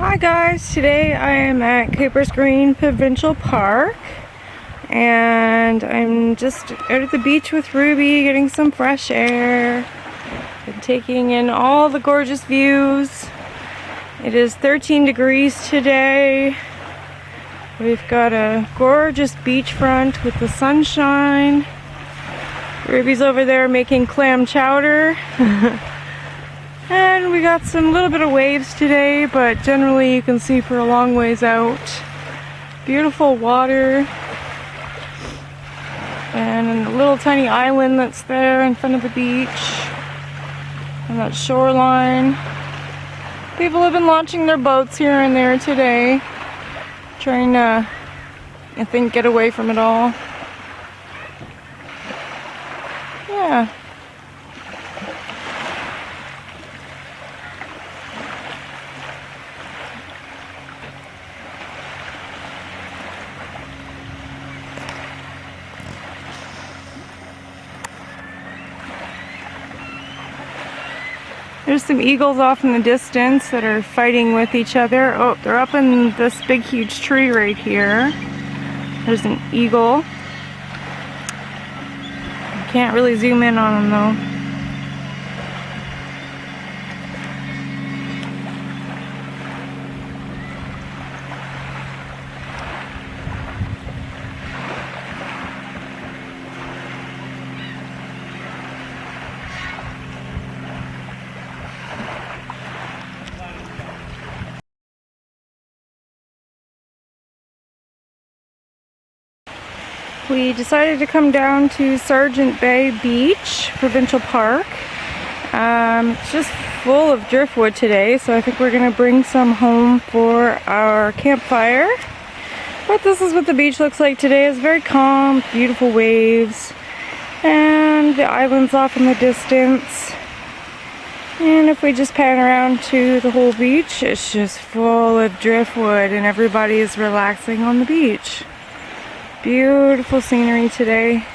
Hi guys, today I am at Capers Green Provincial Park and I'm just out at the beach with Ruby getting some fresh air and taking in all the gorgeous views. It is 13 degrees today. We've got a gorgeous beachfront with the sunshine. Ruby's over there making clam chowder. And we got some little bit of waves today, but generally you can see for a long ways out. Beautiful water. And a little tiny island that's there in front of the beach. And that shoreline. People have been launching their boats here and there today. Trying to, I think, get away from it all. Yeah. There's some eagles off in the distance that are fighting with each other. Oh, they're up in this big huge tree right here. There's an eagle. I can't really zoom in on them though. We decided to come down to Sargent Bay Beach, Provincial Park. It's just full of driftwood today, so I think we're going to bring some home for our campfire. But this is what the beach looks like today. It's very calm, beautiful waves, and the island's off in the distance. And if we just pan around to the whole beach, it's just full of driftwood and everybody is relaxing on the beach. Beautiful scenery today.